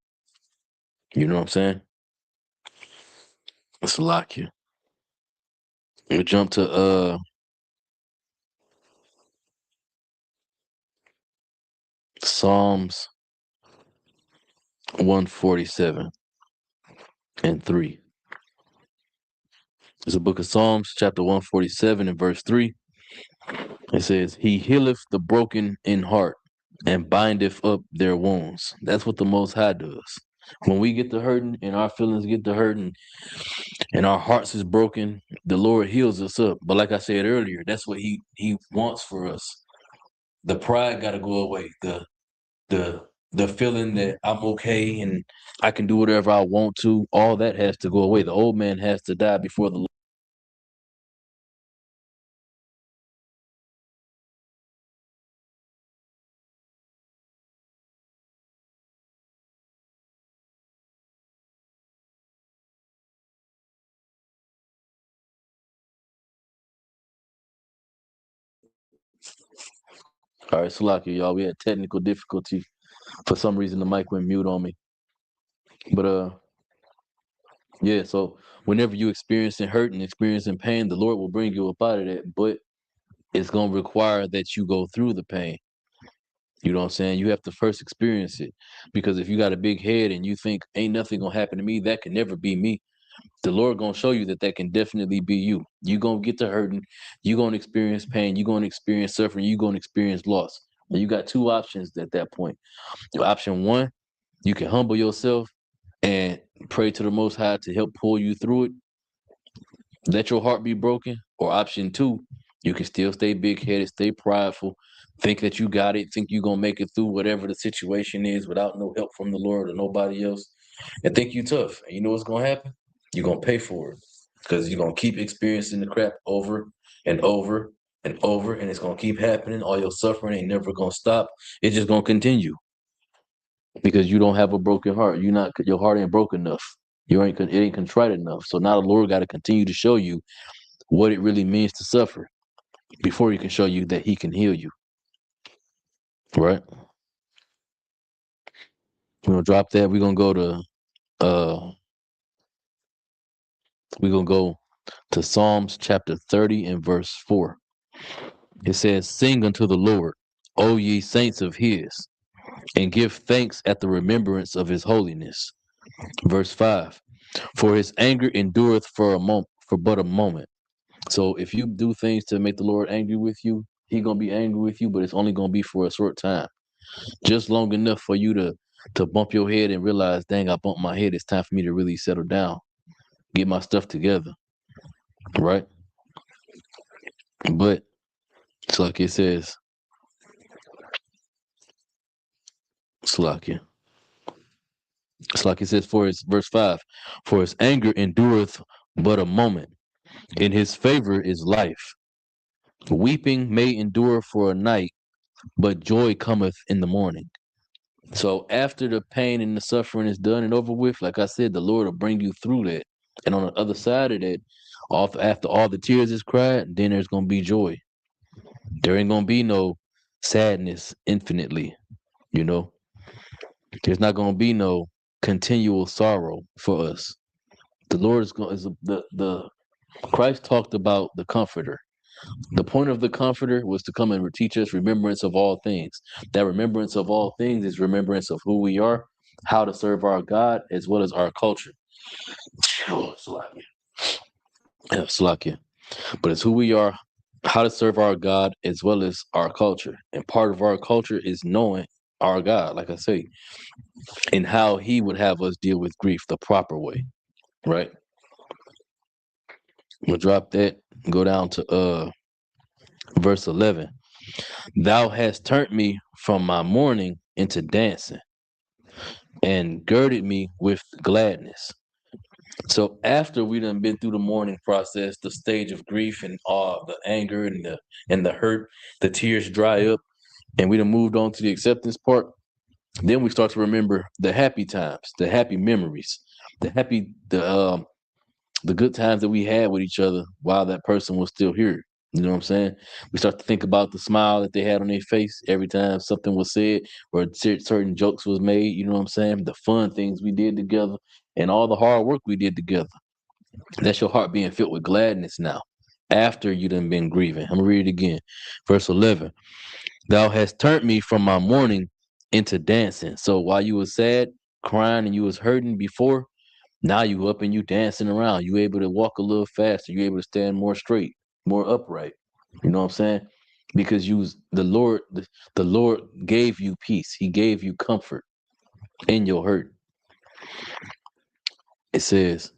You know what I'm saying? It's a lot here. We jump to Psalms 147 and 3. It's a book of Psalms, chapter 147 and verse 3. It says, He healeth the broken in heart and bindeth up their wounds. That's what the Most High does. When we get to hurting and our feelings get to hurting and our hearts is broken, the Lord heals us up. But like I said earlier, that's what He wants for us. The pride got to go away. The the feeling that I'm okay and I can do whatever I want to, all that has to go away. The old man has to die before the All right, Salaki, y'all. We had technical difficulty. For some reason, the mic went mute on me. But yeah. So whenever you experiencing hurt and experiencing pain, the Lord will bring you up out of that. But it's gonna require that you go through the pain. You know what I'm saying? You have to first experience it. Because if you got a big head and you think ain't nothing gonna happen to me, that can never be me. The Lord gonna show you that that can definitely be you. You gonna get to hurting. You gonna experience pain. You gonna experience suffering. You gonna experience loss. And you got two options at that point. Option one, you can humble yourself and pray to the Most High to help pull you through it. Let your heart be broken. Or option two, you can still stay big headed, stay prideful, think that you got it, think you're gonna make it through whatever the situation is without no help from the Lord or nobody else, and think you tough. And you know what's gonna happen? You're gonna pay for it. Because you're gonna keep experiencing the crap over and over and over, and it's gonna keep happening. All your suffering ain't never gonna stop. It's just gonna continue. Because you don't have a broken heart. Your heart ain't broken enough. It ain't contrite enough. So now the Lord got to continue to show you what it really means to suffer before he can show you that he can heal you. Right? We're gonna drop that. Uh we're gonna go to Psalms chapter 30 and verse 4. It says, "Sing unto the Lord, O ye saints of his, and give thanks at the remembrance of his holiness." Verse 5. "For his anger endureth for but a moment." So if you do things to make the Lord angry with you, he gonna be angry with you, but it's only gonna be for a short time. Just long enough for you to bump your head and realize, dang, I bumped my head. It's time for me to really settle down, get my stuff together. Right? But it's like it says, it's like it says for his verse 5, "For his anger endureth but a moment. In his favor is life. Weeping may endure for a night, but joy cometh in the morning." So after the pain and the suffering is done and over with, like I said, the Lord will bring you through that. And on the other side of that, after all the tears is cried, then there's gonna be joy. There ain't gonna be no sadness infinitely, you know. There's not gonna be no continual sorrow for us. The Lord the Christ talked about the comforter. The point of the comforter was to come and teach us remembrance of all things. That remembrance of all things is remembrance of who we are, how to serve our God, as well as our culture. Slakia. Yeah, Slakia. But it's who we are, how to serve our God, as well as our culture. And part of our culture is knowing our God, like I say, and how he would have us deal with grief the proper way. Right? We'll drop that and go down to verse 11. "Thou hast turned me from my mourning into dancing, and girded me with gladness." So after we done been through the mourning process, the stage of grief and all the anger and the hurt, the tears dry up, and we done moved on to the acceptance part, then we start to remember the happy times, the happy memories, the good times that we had with each other while that person was still here. You know what I'm saying? We start to think about the smile that they had on their face every time something was said or certain jokes was made. You know what I'm saying? The fun things we did together and all the hard work we did together. That's your heart being filled with gladness now after you done been grieving. I'm going to read it again. Verse 11. "Thou hast turned me from my mourning into dancing." So while you was sad, crying, and you was hurting before, now you up and you dancing around. You able to walk a little faster. You able to stand more straight, more upright. You know what I'm saying? Because the Lord gave you peace. He gave you comfort in your hurt. It says,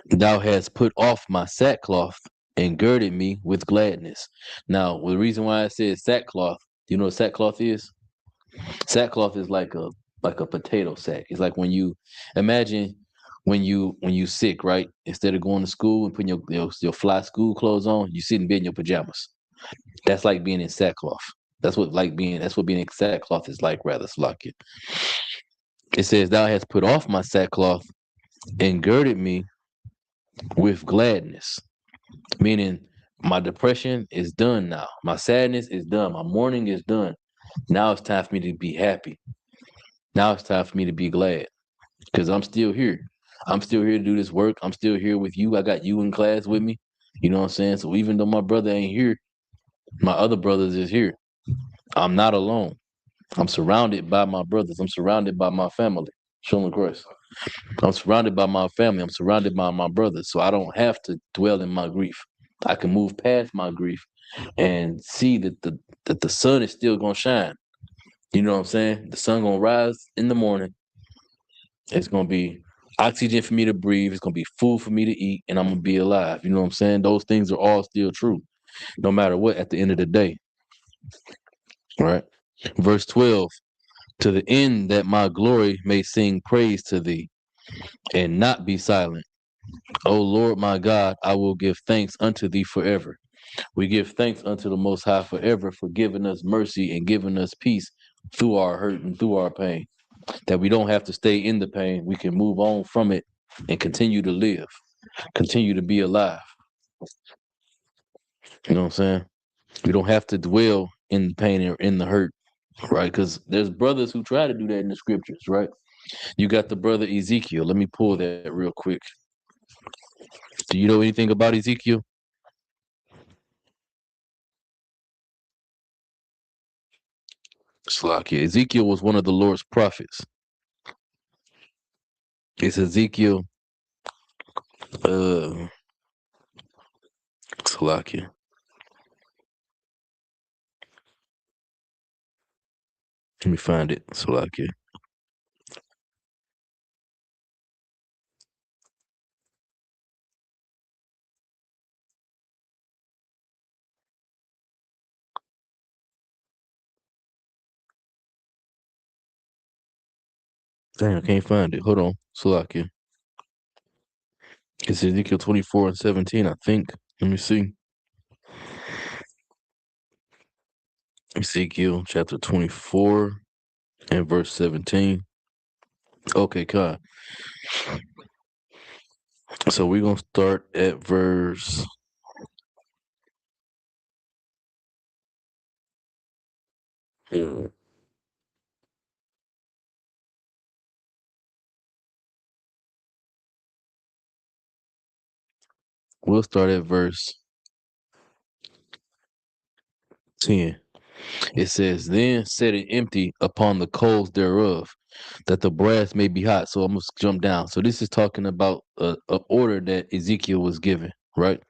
"Thou hast put off my sackcloth and girded me with gladness." Now, the reason why I said sackcloth, you know what sackcloth is? Sackcloth is like a potato sack. It's like when you imagine when you sick, right? Instead of going to school and putting your fly school clothes on, you sit in bed in your pajamas. That's like being in sackcloth. That's what being in sackcloth is like, rather, Slakia. It says, "Thou hast put off my sackcloth and girded me with gladness," meaning My depression is done now. My sadness is done. My mourning is done. Now it's time for me to be happy. Now it's time for me to be glad because I'm still here. I'm still here to do this work. I'm still here with you. I got you in class with me. You know what I'm saying? So even though my brother ain't here, my other brothers is here. I'm not alone. I'm surrounded by my brothers. I'm surrounded by my family. Shalom Christ. I'm surrounded by my family. I'm surrounded by my brothers. So I don't have to dwell in my grief. I can move past my grief and see that the sun is still gonna shine. You know what I'm saying? The sun gonna rise in the morning. It's gonna be oxygen for me to breathe. It's gonna be food for me to eat, and I'm gonna be alive. You know what I'm saying? Those things are all still true, no matter what. At the end of the day, right? Verse 12. To the end that my glory may sing praise to thee, and not be silent. O Lord my God, I will give thanks unto thee forever. We give thanks unto the Most High forever for giving us mercy and giving us peace through our hurt and through our pain. That we don't have to stay in the pain. We can move on from it and continue to live, continue to be alive. You know what I'm saying? We don't have to dwell in the pain or in the hurt, right? Because there's brothers who try to do that in the scriptures, right? You got the brother Ezekiel. Let me pull that real quick. Do you know anything about Ezekiel? Slakia. Ezekiel was one of the Lord's prophets. It's Ezekiel. Slakia. Let me find it. Slakia. Damn, I can't find it. Hold on. Salakia. It's Ezekiel 24 and 17, I think. Let me see. Ezekiel chapter 24 and verse 17. Okay, God. So we're going to start at verse. We'll start at verse 10. It says, then set it empty upon the coals thereof, that the brass may be hot. So I'm going to jump down. So this is talking about a order that Ezekiel was given, right?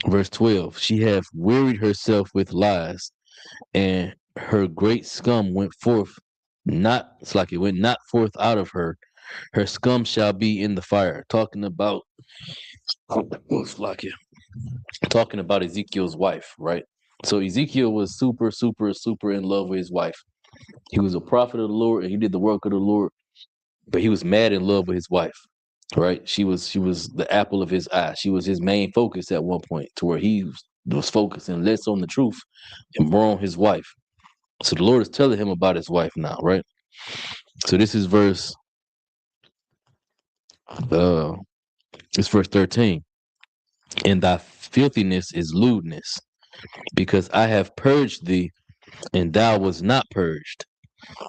Verse 12, she hath wearied herself with lies, and her great scum went forth, not, it's like it went not forth out of her. Her scum shall be in the fire. Talking about, it's like it. Talking about Ezekiel's wife, right? So Ezekiel was super, super, super in love with his wife. He was a prophet of the Lord and he did the work of the Lord, but he was mad in love with his wife, right? She was the apple of his eye. She was his main focus at one point, to where he was focusing less on the truth and more on his wife. So the Lord is telling him about his wife now, right? So this is verse 13. And thy filthiness is lewdness, because I have purged thee, and thou was not purged.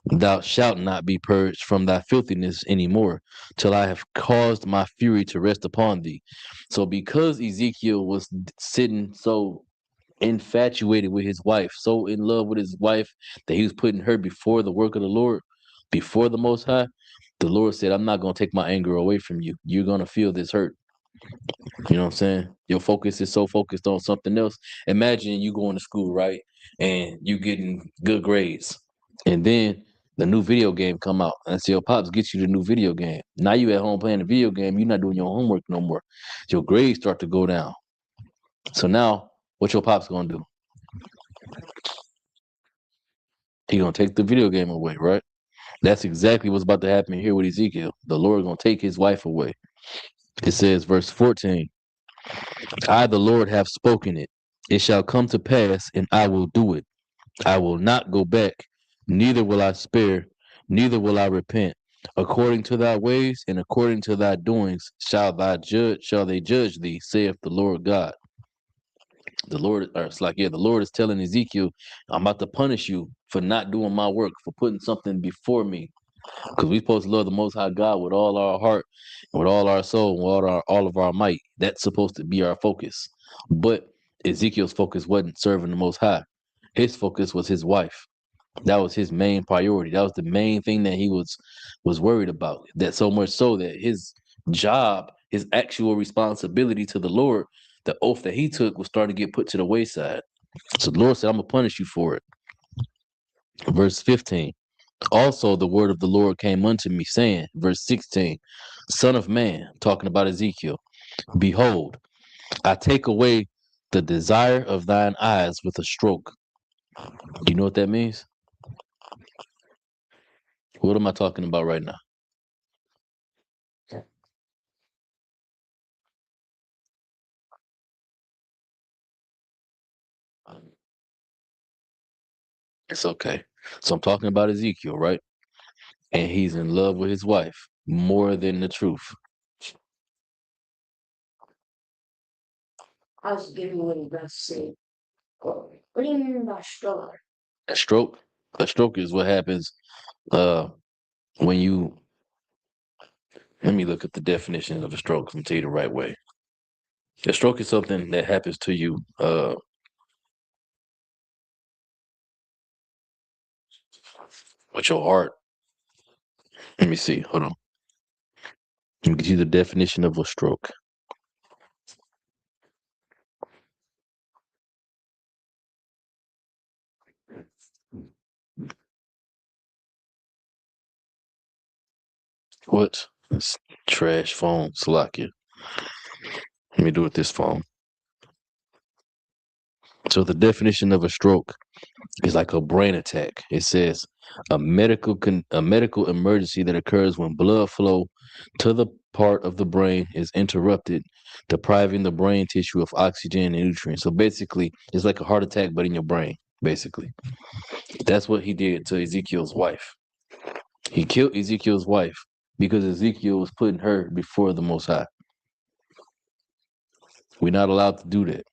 Thou shalt not be purged from thy filthiness any more, till I have caused my fury to rest upon thee. So because Ezekiel was sitting so infatuated with his wife, so in love with his wife, that he was putting her before the work of the Lord, before the Most High, the Lord said, I'm not going to take my anger away from you. You're going to feel this hurt. You know what I'm saying? Your focus is so focused on something else. Imagine you going to school, right? And you getting good grades. And then the new video game come out. And so your pops get you the new video game. Now you at home playing the video game. You're not doing your homework no more. Your grades start to go down. So now, what your pops going to do? He going to take the video game away, right? That's exactly what's about to happen here with Ezekiel. The Lord going to take his wife away. It says, verse 14, I, the Lord, have spoken it. It shall come to pass, and I will do it. I will not go back, neither will I spare, neither will I repent. According to thy ways and according to thy doings shall they judge thee, saith the Lord God. The Lord, or it's like, yeah, the Lord is telling Ezekiel, I'm about to punish you for not doing my work, for putting something before me. Because we're supposed to love the Most High God with all our heart, with all our soul, with all of our might. That's supposed to be our focus. But Ezekiel's focus wasn't serving the Most High. His focus was his wife. That was his main priority. That was the main thing that he was worried about. That so much so that his job, his actual responsibility to the Lord, the oath that he took was starting to get put to the wayside. So the Lord said, I'm gonna punish you for it. Verse 15. Also the word of the Lord came unto me, saying, verse 16, Son of man, talking about Ezekiel, behold, I take away the desire of thine eyes with a stroke. Do you know what that means? What am I talking about right now? It's okay. So I'm talking about Ezekiel, right? And he's in love with his wife more than the truth. I was giving you what he about to say. What do you mean by stroke? A stroke, a stroke is what happens uh when you let me look at the definition of a stroke and tell you the right way. A stroke is something that happens to you with your heart. Let me see. Hold on. Let me get you the definition of a stroke. What? It's trash phone, Salakia. Let me do it this phone. So the definition of a stroke is like a brain attack. It says a medical emergency that occurs when blood flow to the part of the brain is interrupted, depriving the brain tissue of oxygen and nutrients. So basically, it's like a heart attack, but in your brain. Basically, that's what he did to Ezekiel's wife. He killed Ezekiel's wife because Ezekiel was putting her before the Most High. We're not allowed to do that.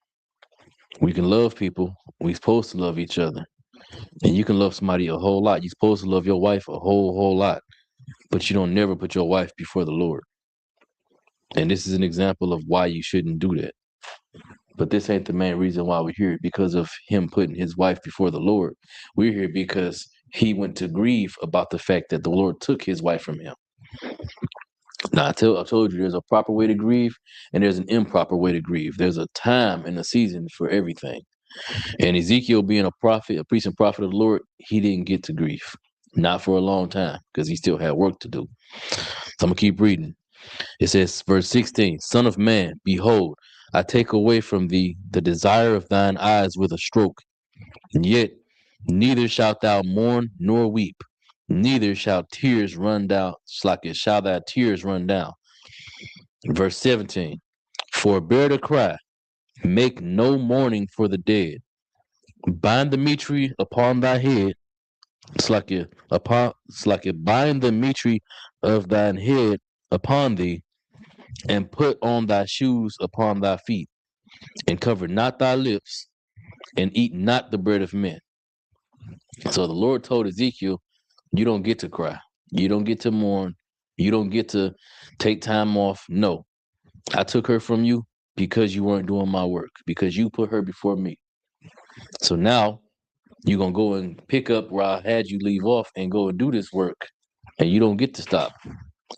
We can love people. We're supposed to love each other. And you can love somebody a whole lot. You're supposed to love your wife a whole lot. But you don't never put your wife before the Lord. And this is an example of why you shouldn't do that. But this ain't the main reason why we're here, because of him putting his wife before the Lord. We're here because he went to grieve about the fact that the Lord took his wife from him. Now, I told you there's a proper way to grieve and there's an improper way to grieve. There's a time and a season for everything. And Ezekiel, being a prophet, a priest and prophet of the Lord, he didn't get to grief. Not for a long time, because he still had work to do. So I'm going to keep reading. It says, verse 16, Son of man, behold, I take away from thee the desire of thine eyes with a stroke, and yet neither shalt thou mourn nor weep, neither shall tears run down, shall thy tears run down. Verse 17, forbear to cry, make no mourning for the dead, bind the mitre upon thy head, bind the mitre of thine head upon thee, and put on thy shoes upon thy feet, and cover not thy lips, and eat not the bread of men. So the Lord told Ezekiel, you don't get to cry. You don't get to mourn. You don't get to take time off. No, I took her from you because you weren't doing my work, because you put her before me. So now you're going to go and pick up where I had you leave off and go and do this work. And you don't get to stop.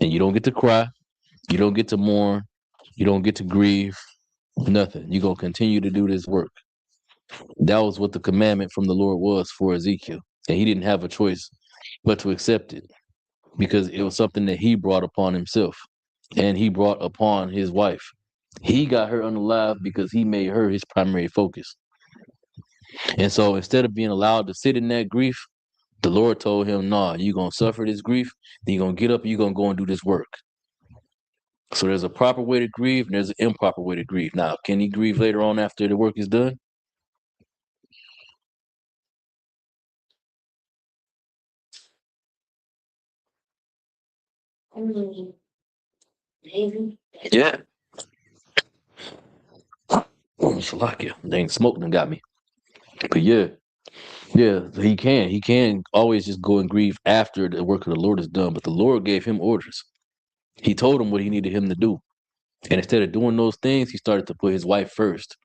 And you don't get to cry. You don't get to mourn. You don't get to grieve. Nothing. You're going to continue to do this work. That was what the commandment from the Lord was for Ezekiel. And he didn't have a choice but to accept it, because it was something that he brought upon himself and he brought upon his wife. He got her unalive because he made her his primary focus. And so instead of being allowed to sit in that grief, the Lord told him, nah, you're going to suffer this grief, then you're going to get up and you're going to go and do this work. So there's a proper way to grieve and there's an improper way to grieve. Now, can he grieve later on after the work is done? I mean, maybe. Yeah. Shalakia. Dang, smoke done got me. But yeah, he can. He can always just go and grieve after the work of the Lord is done. But the Lord gave him orders. He told him what he needed him to do. And instead of doing those things, he started to put his wife first.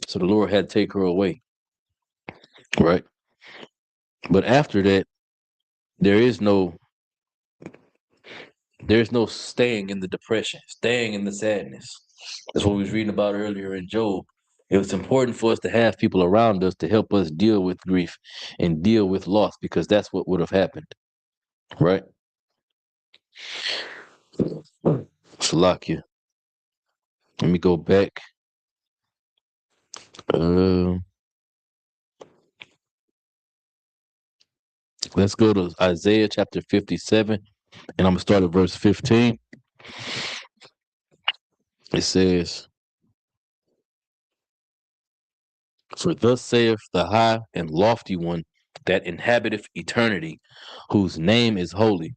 So the Lord had to take her away. Right? But after that, there is no there's no staying in the depression, staying in the sadness. That's what we was reading about earlier in Job. It was important for us to have people around us to help us deal with grief and deal with loss, because that's what would have happened. Right? Salakia. Let me go back. Uh, let's go to Isaiah chapter 57, and I'm going to start at verse 15. It says, "For thus saith the high and lofty one that inhabiteth eternity, whose name is holy.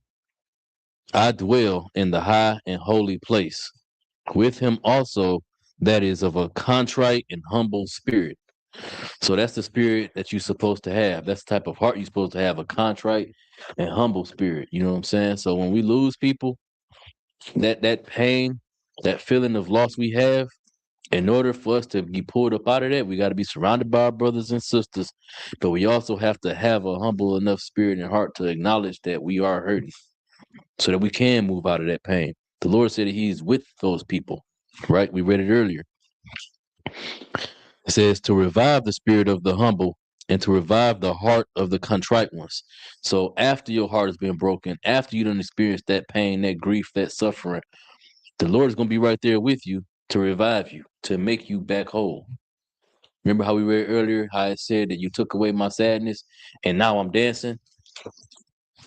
I dwell in the high and holy place, with him also that is of a contrite and humble spirit." So that's the spirit that you're supposed to have. That's the type of heart you're supposed to have, a contrite and humble spirit. You know what I'm saying? So when we lose people, that pain, that feeling of loss we have, in order for us to be pulled up out of that, we got to be surrounded by our brothers and sisters. But we also have to have a humble enough spirit and heart to acknowledge that we are hurting, so that we can move out of that pain. The Lord said that He's with those people, right? We read it earlier. It says to revive the spirit of the humble and to revive the heart of the contrite ones. So after your heart has been broken, after you done experienced that pain, that grief, that suffering, the Lord is going to be right there with you to revive you, to make you back whole. Remember how we read earlier, how it said that you took away my sadness and now I'm dancing?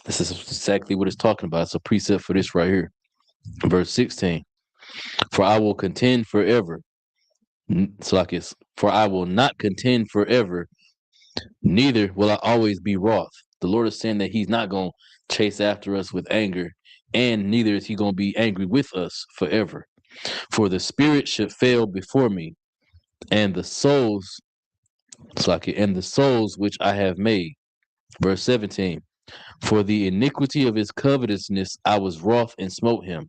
This is exactly what it's talking about. It's a precept for this right here. Verse 16. For I will contend forever. For I will not contend forever, neither will I always be wroth. The Lord is saying that He's not going to chase after us with anger, and neither is He going to be angry with us forever. For the spirit should fail before me, and the souls, and the souls which I have made. Verse 17. For the iniquity of his covetousness I was wroth and smote him.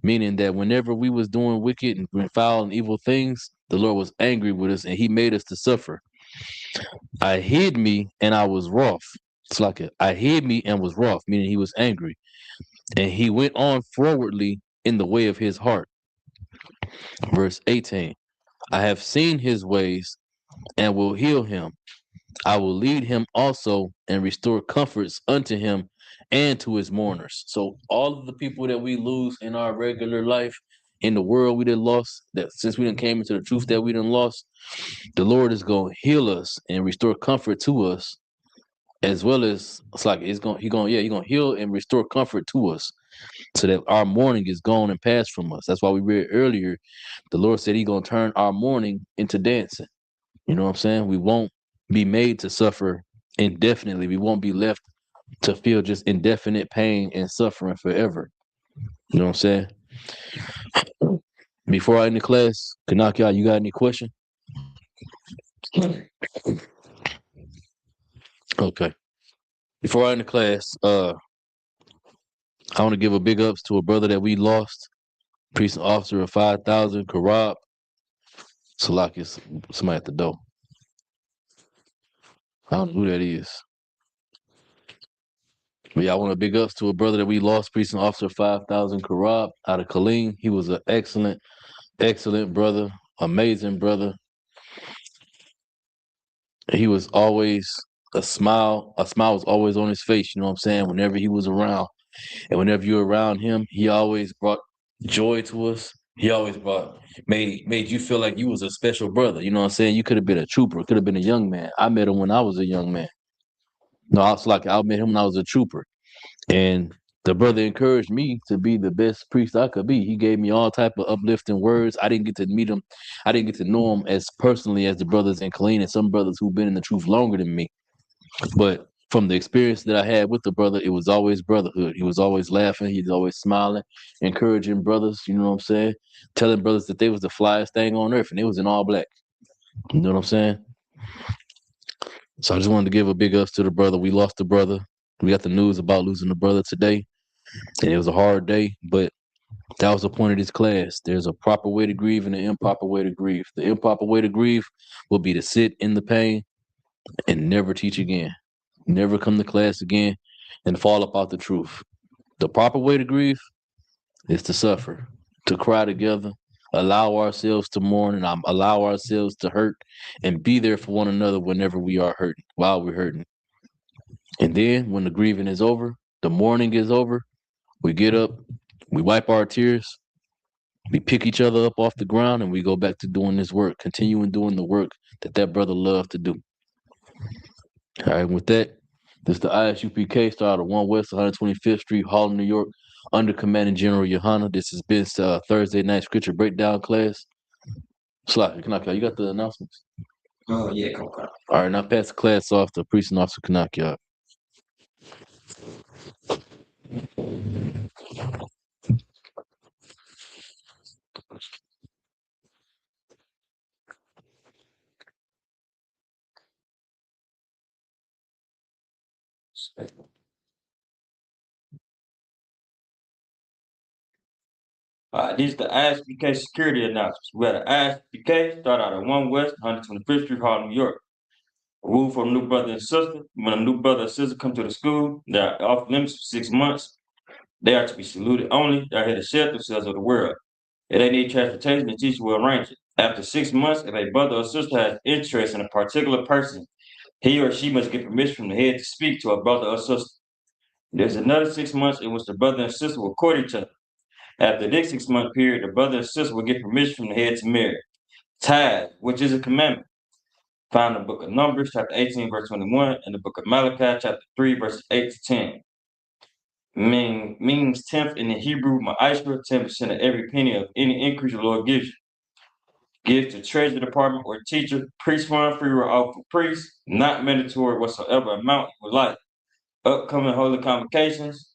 Meaning that whenever we was doing wicked and foul and evil things, the Lord was angry with us and He made us to suffer. I hid me and I was wroth. I hid me and was wroth, meaning He was angry. And He went on forwardly in the way of His heart. Verse 18. I have seen His ways and will heal him. I will lead him also and restore comforts unto him and to his mourners. So all of the people that we lose in our regular life, in the world we done lost, that since we done came into the truth that we done lost, the Lord is going to heal us and restore comfort to us, as well as He going to heal and restore comfort to us, so that our mourning is gone and passed from us. That's why we read earlier, the Lord said He going to turn our mourning into dancing. You know what I'm saying? We won't be made to suffer indefinitely. We won't be left to feel just indefinite pain and suffering forever. You know what I'm saying? Before I end the class, Kanaka, you got any question? Okay. Before I end the class, I want to give a big ups to a brother that we lost, precinct officer of 5,000, Karab. Salakis, somebody at the door. I don't know who that is. But yeah, I want to big ups to a brother that we lost, precinct officer 5,000, Karab, out of Killeen. He was an excellent brother, amazing brother. He was always a smile was always on his face, you know what I'm saying, whenever he was around. And whenever you're around him, he always brought joy to us. He always made you feel like you was a special brother, you know what I'm saying? You could have been a trooper, could have been a young man. I met him when I was a young man. No, I met him when I was a trooper. And the brother encouraged me to be the best priest I could be. He gave me all type of uplifting words. I didn't get to meet him. I didn't get to know him as personally as the brothers in Killeen and some brothers who've been in the truth longer than me. But from the experience that I had with the brother, it was always brotherhood. He was always laughing. He was always smiling, encouraging brothers, you know what I'm saying? Telling brothers that they was the flyest thing on earth, and it was in all black. You know what I'm saying? So I just wanted to give a big ups to the brother. We lost the brother. We got the news about losing the brother today, and it was a hard day, but that was the point of this class. There's a proper way to grieve and an improper way to grieve. The improper way to grieve will be to sit in the pain and never teach again, never come to class again, and fall up out the truth. The proper way to grieve is to suffer, to cry together, allow ourselves to mourn and allow ourselves to hurt and be there for one another whenever we are hurting, while we're hurting. And then when the grieving is over, the mourning is over, we get up, we wipe our tears, we pick each other up off the ground, and we go back to doing this work, continuing doing the work that brother loved to do. All right, with that, this is the ISUPK, started at 1 West 125th Street, Harlem, New York, under Commanding General Yohana. This has been Thursday night scripture breakdown class. Slack, you got the announcements? Oh, yeah, come on. All right, now pass the class off to Priest and Officer Kanaka. These are the ISBK security announcements. We had an ISBK start out at 1 West 125th Street, Harlem, New York. A rule for a new brother and sister. When a new brother and sister come to the school, they are off limits for 6 months. They are to be saluted only. They are here to share themselves of the world. If they need transportation, the teacher will arrange it. After 6 months, if a brother or sister has interest in a particular person, he or she must get permission from the head to speak to a brother or sister. There's another 6 months in which the brother and sister will court each other. After this 6-month period, the brother and sister will get permission from the head to marry. Tithe, which is a commandment, found in the book of Numbers, chapter 18, verse 21, and the book of Malachi, chapter 3, verses 8 to 10. Means tenth in the Hebrew, ma'ashra, 10% of every penny of any increase the Lord gives you. Give to treasury department or teacher, priest fund, free will offer for priests, not mandatory whatsoever amount you would like. Upcoming holy convocations,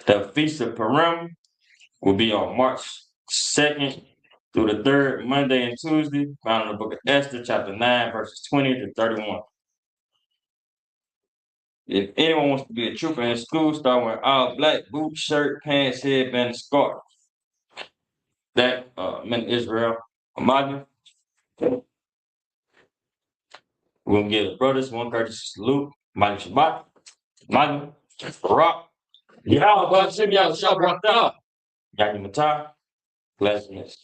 the Feast of Purim will be on March 2nd through the 3rd, Monday and Tuesday, found in the book of Esther, chapter 9, verses 20 to 31. If anyone wants to be a trooper in school, start wearing all black, boots, shirt, pants, headband, and scarf. That meant Israel. Imagine. We're gonna give the brothers one courtesy salute. Malik Shabbat. Imagine. Rock. Yahweh, but Shem Yahweh Shabbat. Yaki Matah. Blessings.